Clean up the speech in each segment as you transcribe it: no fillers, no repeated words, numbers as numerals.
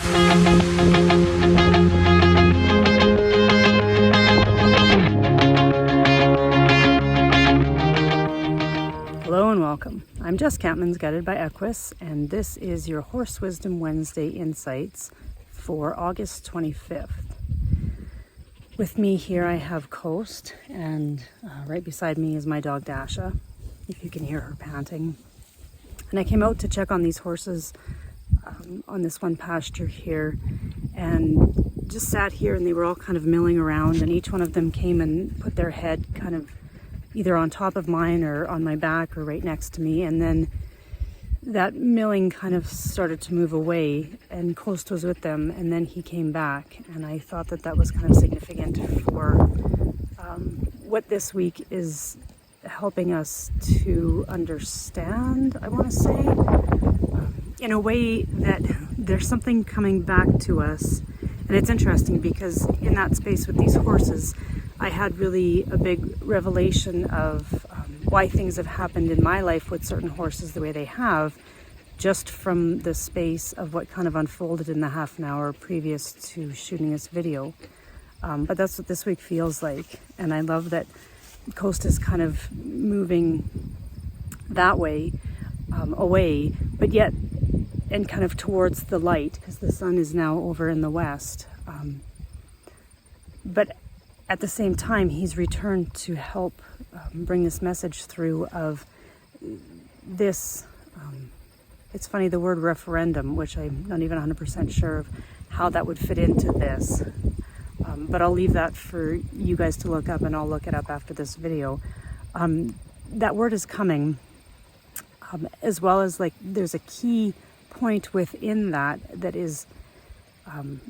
Hello and welcome. I'm Jess Campmans, guided by Equus, and this is your Horse Wisdom Wednesday Insights for August 25th. With me here I have Coast, and right beside me is my dog Dasha, if you can hear her panting. And I came out to check on these horses on this one pasture here, and just sat here, and they were all kind of milling around, and each one of them came and put their head kind of either on top of mine or on my back or right next to me, and then that milling kind of started to move away, and Coast was with them, and then he came back, and I thought that that was kind of significant for what this week is helping us to understand, I want to say, in a way that there's something coming back to us. And it's interesting because in that space with these horses, I had really a big revelation of why things have happened in my life with certain horses the way they have, just from the space of what kind of unfolded in the half an hour previous to shooting this video. But that's what this week feels like. And I love that Coast is kind of moving that way, away, but yet, and kind of towards the light, because the sun is now over in the west. But at the same time, he's returned to help bring this message through of this, it's funny, the word referendum, which I'm not even 100% sure of how that would fit into this. But I'll leave that for you guys to look up, and I'll look it up after this video. That word is coming, as well as like there's a key point within that that is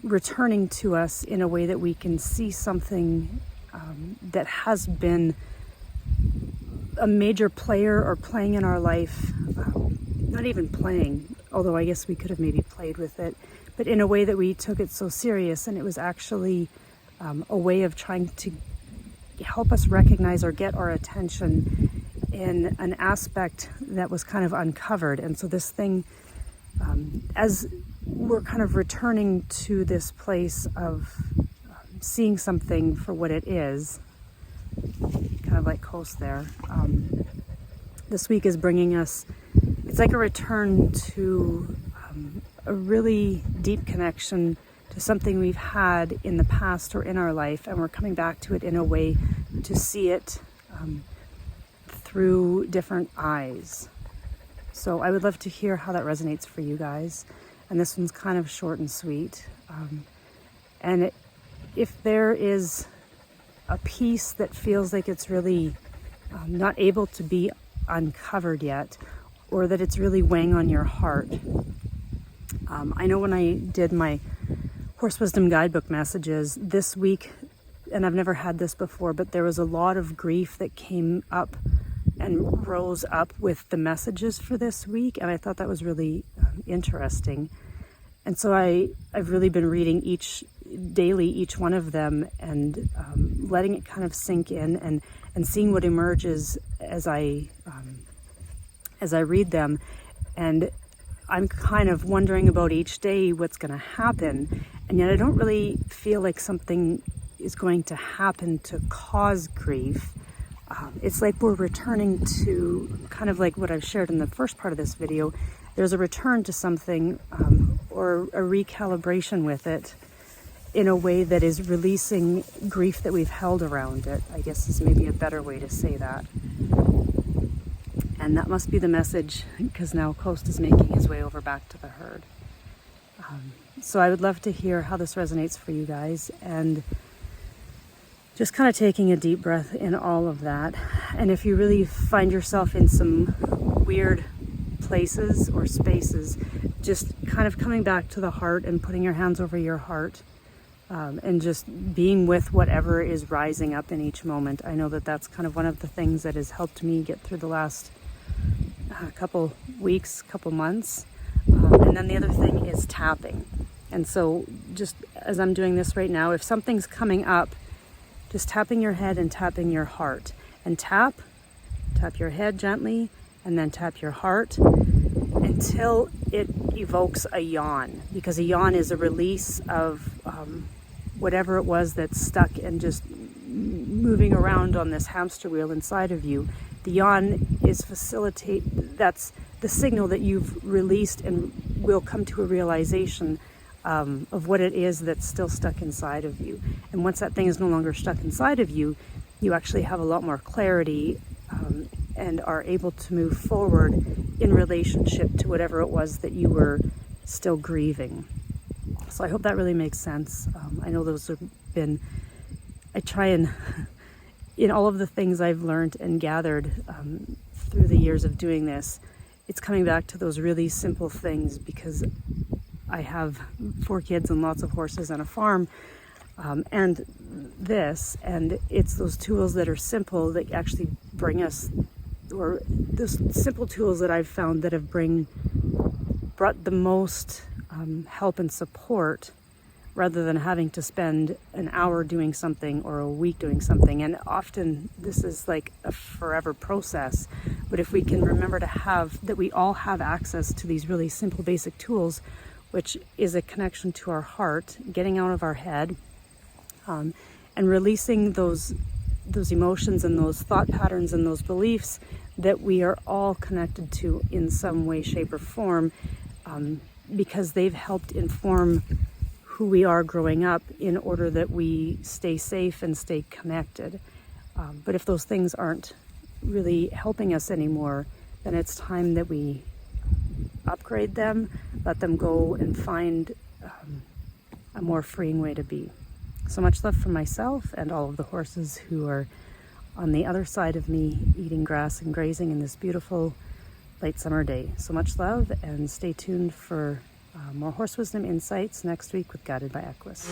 returning to us in a way that we can see something that has been a major player or playing in our life, not even playing, although I guess we could have maybe played with it, but in a way that we took it so serious, and it was actually a way of trying to help us recognize or get our attention in an aspect that was kind of uncovered. And so this thing, as we're kind of returning to this place of seeing something for what it is, kind of like Coast there, this week is bringing us, it's like a return to a really deep connection to something we've had in the past or in our life, and we're coming back to it in a way to see it through different eyes. So I would love to hear how that resonates for you guys. And this one's kind of short and sweet. If there is a piece that feels like it's really not able to be uncovered yet, or that it's really weighing on your heart. I know when I did my Horse Wisdom Guidebook messages this week, and I've never had this before, but there was a lot of grief that came up and rose up with the messages for this week, and I thought that was really interesting. And so I've really been reading each one of them, and letting it kind of sink in, and seeing what emerges as I read them. And I'm kind of wondering about each day what's going to happen, and yet I don't really feel like something is going to happen to cause grief. It's like we're returning to kind of like what I've shared in the first part of this video. There's a return to something, or a recalibration with it, in a way that is releasing grief that we've held around it, I guess is maybe a better way to say that. And that must be the message, because now Coast is making his way over back to the herd. So I would love to hear how this resonates for you guys, and just kind of taking a deep breath in all of that. And if you really find yourself in some weird places or spaces, just kind of coming back to the heart and putting your hands over your heart, and just being with whatever is rising up in each moment. I know that that's kind of one of the things that has helped me get through the last couple weeks, couple months. And then the other thing is tapping. And so just as I'm doing this right now, if something's coming up, just tapping your head and tapping your heart. And tap your head gently, and then tap your heart until it evokes a yawn, because a yawn is a release of whatever it was that's stuck and just moving around on this hamster wheel inside of you. The yawn is that's the signal that you've released and will come to a realization of what it is that's still stuck inside of you. And once that thing is no longer stuck inside of you, you actually have a lot more clarity and are able to move forward in relationship to whatever it was that you were still grieving. So I hope that really makes sense. I know those have been, I try and, in all of the things I've learned and gathered through the years of doing this, it's coming back to those really simple things, because I have 4 kids and lots of horses and a farm, and it's those tools that are simple that actually bring us, or those simple tools that I've found that have brought the most help and support, rather than having to spend an hour doing something or a week doing something. And often this is like a forever process, but if we can remember that we all have access to these really simple basic tools, which is a connection to our heart, getting out of our head, and releasing those emotions and those thought patterns and those beliefs that we are all connected to in some way, shape, or form, because they've helped inform who we are growing up in order that we stay safe and stay connected. But if those things aren't really helping us anymore, then it's time that we upgrade them, let them go, and find a more freeing way to be. So much love from myself and all of the horses who are on the other side of me, eating grass and grazing in this beautiful late summer day. So much love, and stay tuned for more Horse Wisdom Insights next week with Guided by Equus.